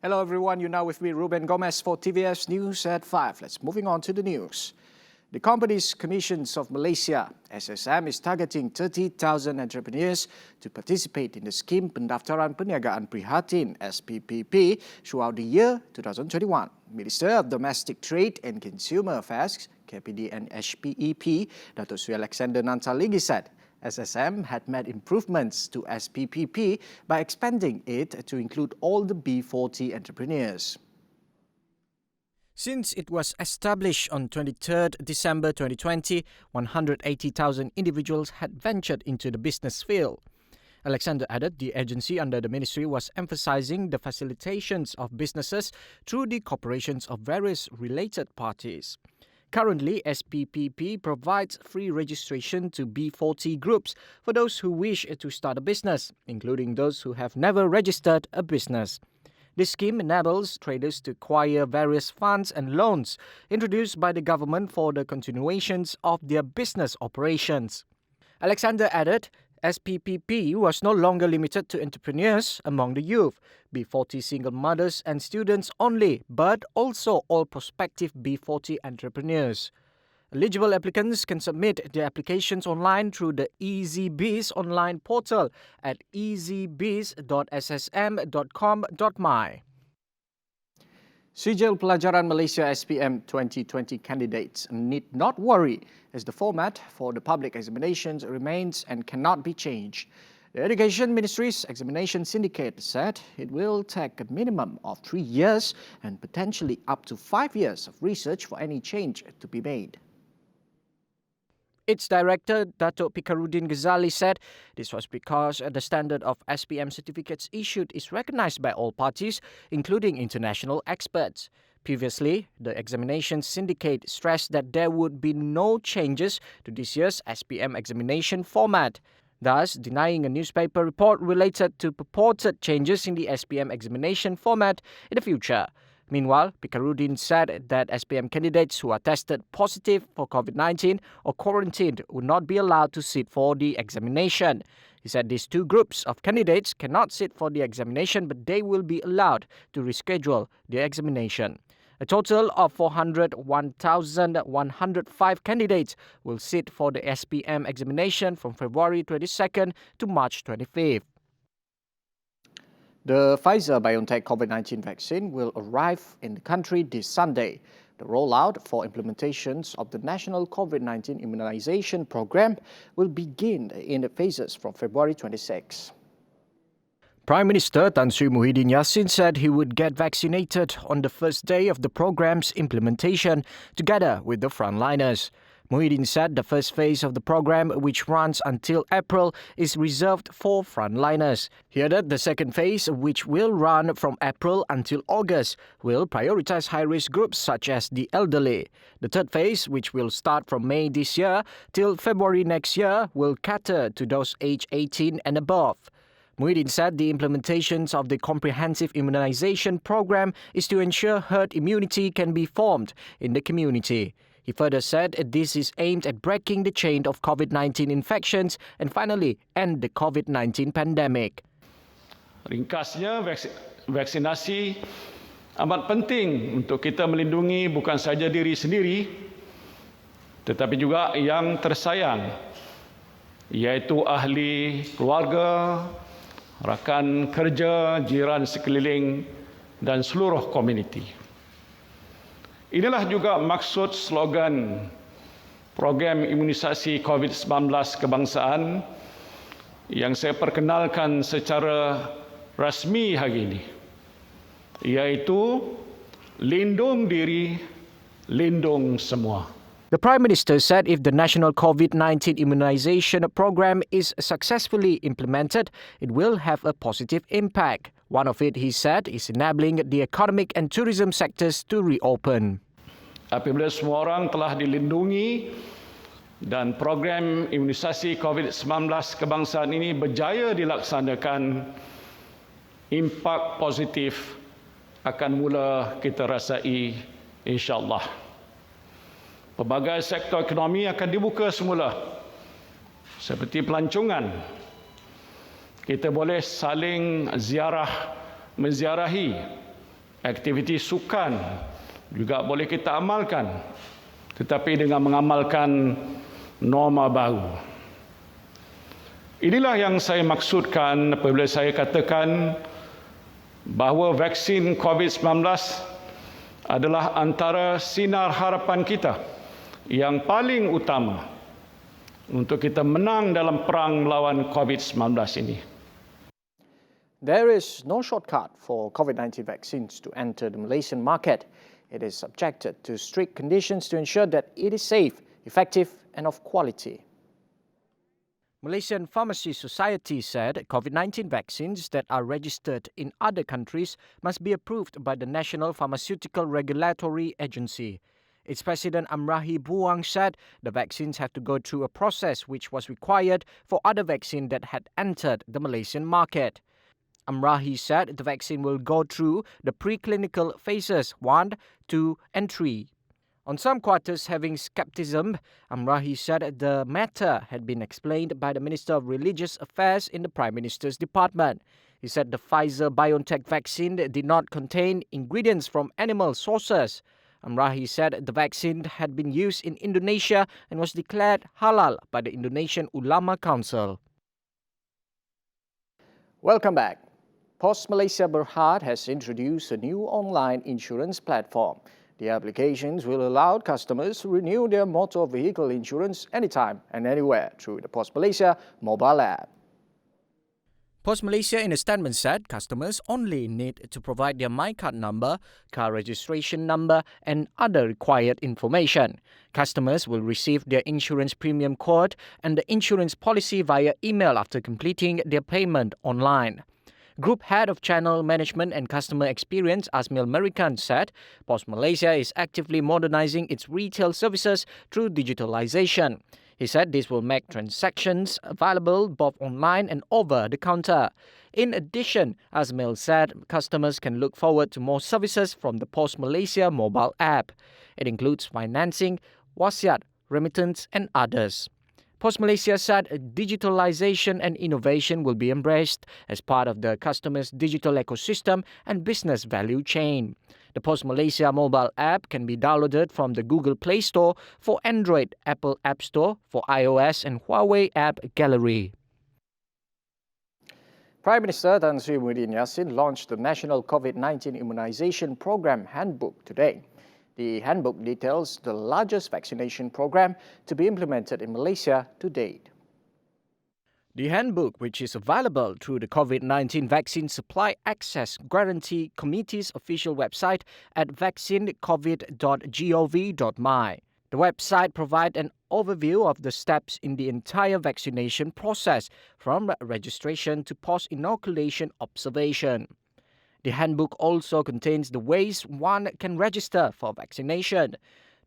Hello everyone, you're now with me, Ruben Gomez, for TVS News at 5. Moving on to the news. The Companies Commissions of Malaysia, SSM, is targeting 30,000 entrepreneurs to participate in the scheme Pendaftaran Perniagaan Prihatin SPPP throughout the year 2021. Minister of Domestic Trade and Consumer Affairs, KPD and SPEP, Dato' Sri Alexander Nantaligi said SSM had made improvements to SPPP by expanding it to include all the B40 entrepreneurs. Since it was established on 23rd December 2020, 180,000 individuals had ventured into the business field. Alexander added the agency under the ministry was emphasizing the facilitations of businesses through the corporations of various related parties. Currently, SPPP provides free registration to B40 groups for those who wish to start a business, including those who have never registered a business. This scheme enables traders to acquire various funds and loans introduced by the government for the continuations of their business operations. Alexander added, SPPP was no longer limited to entrepreneurs among the youth, B40 single mothers and students only, but also all prospective B40 entrepreneurs. Eligible applicants can submit their applications online through the EasyBiz online portal at easybiz.ssm.com.my. Sijil Pelajaran Malaysia SPM 2020 candidates need not worry as the format for the public examinations remains and cannot be changed. The Education Ministry's Examination Syndicate said it will take a minimum of 3 years and potentially up to 5 years of research for any change to be made. Its director, Dato' Pikarudin Ghazali, said this was because the standard of SPM certificates issued is recognized by all parties, including international experts. Previously, the Examination Syndicate stressed that there would be no changes to this year's SPM examination format, thus denying a newspaper report related to purported changes in the SPM examination format in the future. Meanwhile, Pikarudin said that SPM candidates who are tested positive for COVID-19 or quarantined would not be allowed to sit for the examination. He said these two groups of candidates cannot sit for the examination, but they will be allowed to reschedule the examination. A total of 401,105 candidates will sit for the SPM examination from February 22nd to March 25th. The Pfizer-BioNTech COVID-19 vaccine will arrive in the country this Sunday. The rollout for implementations of the National COVID-19 Immunization Program will begin in phases from February 26. Prime Minister Tan Sri Muhyiddin Yassin said he would get vaccinated on the first day of the program's implementation, together with the frontliners. Muhyiddin said the first phase of the program, which runs until April, is reserved for frontliners. He added the second phase, which will run from April until August, will prioritize high-risk groups such as the elderly. The third phase, which will start from May this year till February next year, will cater to those aged 18 and above. Muhyiddin said the implementations of the comprehensive immunization program is to ensure herd immunity can be formed in the community. He further said this is aimed at breaking the chain of COVID-19 infections and finally end the COVID-19 pandemic. Ringkasnya, vaksinasi amat penting untuk kita melindungi bukan saja diri sendiri, tetapi juga yang tersayang, iaitu ahli keluarga, rakan kerja, jiran sekeliling dan seluruh komuniti. Inilah juga maksud slogan program imunisasi COVID-19 kebangsaan yang saya perkenalkan secara rasmi hari ini, iaitu lindung diri, lindung semua. The Prime Minister said if the national COVID-19 immunization program is successfully implemented, it will have a positive impact. One of it, he said, is enabling the economic and tourism sectors to reopen. Apabila semua orang telah dilindungi dan program imunisasi COVID-19 kebangsaan ini berjaya dilaksanakan, impak positif akan mula kita rasai insya-Allah. pelbagai sektor ekonomi akan dibuka semula. Seperti pelancongan, kita boleh saling menziarahi, aktiviti sukan juga boleh kita amalkan, tetapi dengan mengamalkan norma baru. Inilah yang saya maksudkan apabila saya katakan bahawa vaksin COVID-19 adalah antara sinar harapan kita yang paling utama untuk kita menang dalam perang melawan COVID-19 ini. There is no shortcut for COVID-19 vaccines to enter the Malaysian market. It is subjected to strict conditions to ensure that it is safe, effective and of quality. Malaysian Pharmacy Society said COVID-19 vaccines that are registered in other countries must be approved by the National Pharmaceutical Regulatory Agency. Its president Amrahi Buang said the vaccines have to go through a process which was required for other vaccines that had entered the Malaysian market. Amrahi said the vaccine will go through the preclinical phases 1, 2 and 3. On some quarters having skepticism, Amrahi said the matter had been explained by the Minister of Religious Affairs in the Prime Minister's department. He said the Pfizer-BioNTech vaccine did not contain ingredients from animal sources. Amrahi said the vaccine had been used in Indonesia and was declared halal by the Indonesian Ulama Council. Welcome back. Pos Malaysia Berhad has introduced a new online insurance platform. The applications will allow customers to renew their motor vehicle insurance anytime and anywhere through the Pos Malaysia mobile app. Pos Malaysia in a statement said customers only need to provide their MyCard number, car registration number and other required information. Customers will receive their insurance premium code and the insurance policy via email after completing their payment online. Group Head of Channel Management and Customer Experience Asmil Merikan said Pos Malaysia is actively modernizing its retail services through digitalization. He said this will make transactions available both online and over the counter. In addition, Asmil said customers can look forward to more services from the Pos Malaysia mobile app. It includes financing, wasiat, remittance and others. Pos Malaysia said digitalization and innovation will be embraced as part of the customer's digital ecosystem and business value chain. The Pos Malaysia mobile app can be downloaded from the Google Play Store for Android, Apple App Store for iOS and Huawei App Gallery. Prime Minister Tan Sri Muhyiddin Yassin launched the National COVID-19 Immunisation Programme Handbook today. The handbook details the largest vaccination program to be implemented in Malaysia to date. The handbook, which is available through the COVID-19 Vaccine Supply Access Guarantee Committee's official website at vaccinecovid.gov.my. The website provides an overview of the steps in the entire vaccination process, from registration to post-inoculation observation. The handbook also contains the ways one can register for vaccination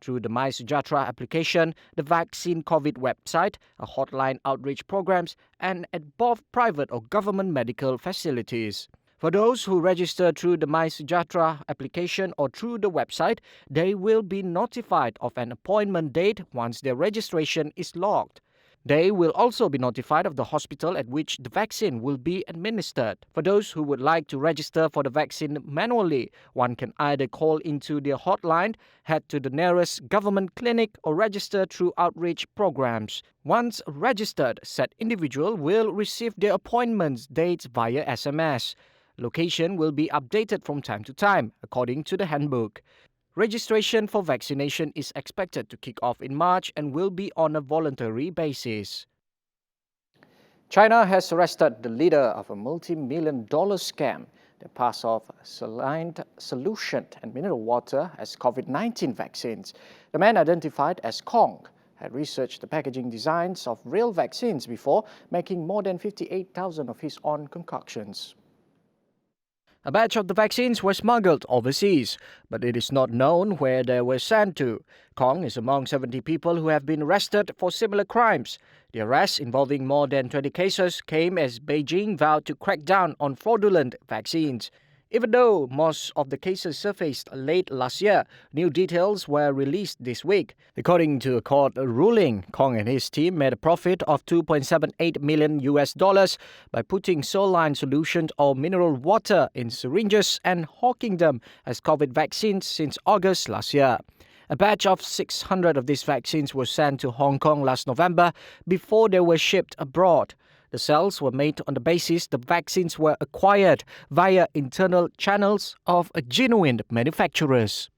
through the MySejahtera application, the Vaccine COVID website, a hotline outreach programs, and at both private or government medical facilities. For those who register through the MySejahtera application or through the website, they will be notified of an appointment date once their registration is logged. They will also be notified of the hospital at which the vaccine will be administered. For those who would like to register for the vaccine manually, one can either call into their hotline, head to the nearest government clinic, or register through outreach programs. Once registered, said individual will receive their appointment dates via SMS. Location will be updated from time to time, according to the handbook. Registration for vaccination is expected to kick off in March and will be on a voluntary basis. China has arrested the leader of a multi-million-dollar scam that passed off saline solution and mineral water as COVID-19 vaccines. The man, identified as Kong, had researched the packaging designs of real vaccines before making more than 58,000 of his own concoctions. A batch of the vaccines were smuggled overseas, but it is not known where they were sent to. Kong is among 70 people who have been arrested for similar crimes. The arrests, involving more than 20 cases, came as Beijing vowed to crack down on fraudulent vaccines. Even though most of the cases surfaced late last year, new details were released this week. According to a court ruling, Kong and his team made a profit of $2.78 million by putting saline solution or mineral water in syringes and hawking them as COVID vaccines since August last year. A batch of 600 of these vaccines were sent to Hong Kong last November before they were shipped abroad. The cells were made on the basis the vaccines were acquired via internal channels of genuine manufacturers.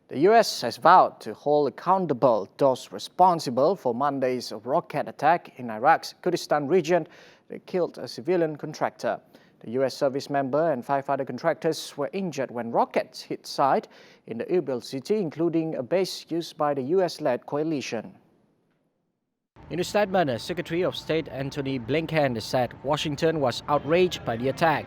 The US has vowed to hold accountable those responsible for Monday's rocket attack in Iraq's Kurdistan region that killed a civilian contractor. The US service member and 5 other contractors were injured when rockets hit site in the Erbil city, including a base used by the US-led coalition. In a statement, Secretary of State Antony Blinken said Washington was outraged by the attack.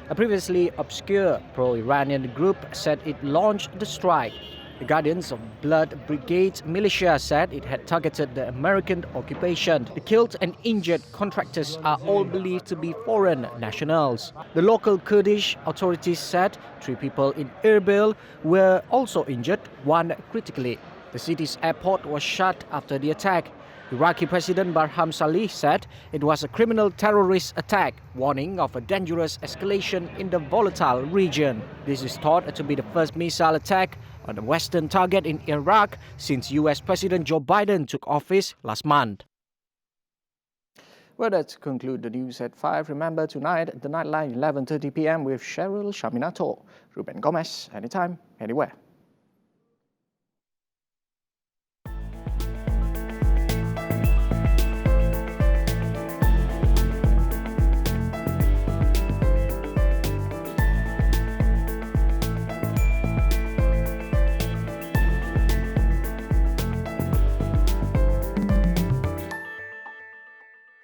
A previously obscure pro-Iranian group said it launched the strike. The Guardians of Blood Brigade militia said it had targeted the American occupation. The killed and injured contractors are all believed to be foreign nationals. The local Kurdish authorities said 3 people in Erbil were also injured, 1 critically. The city's airport was shut after the attack. Iraqi President Barham Salih said it was a criminal terrorist attack, warning of a dangerous escalation in the volatile region. This is thought to be the first missile attack on a Western target in Iraq since US President Joe Biden took office last month. Well, that concludes the news at 5. Remember, tonight, the Nightline, 11:30 p.m. with Cheryl Shaminato. Ruben Gomez, anytime, anywhere.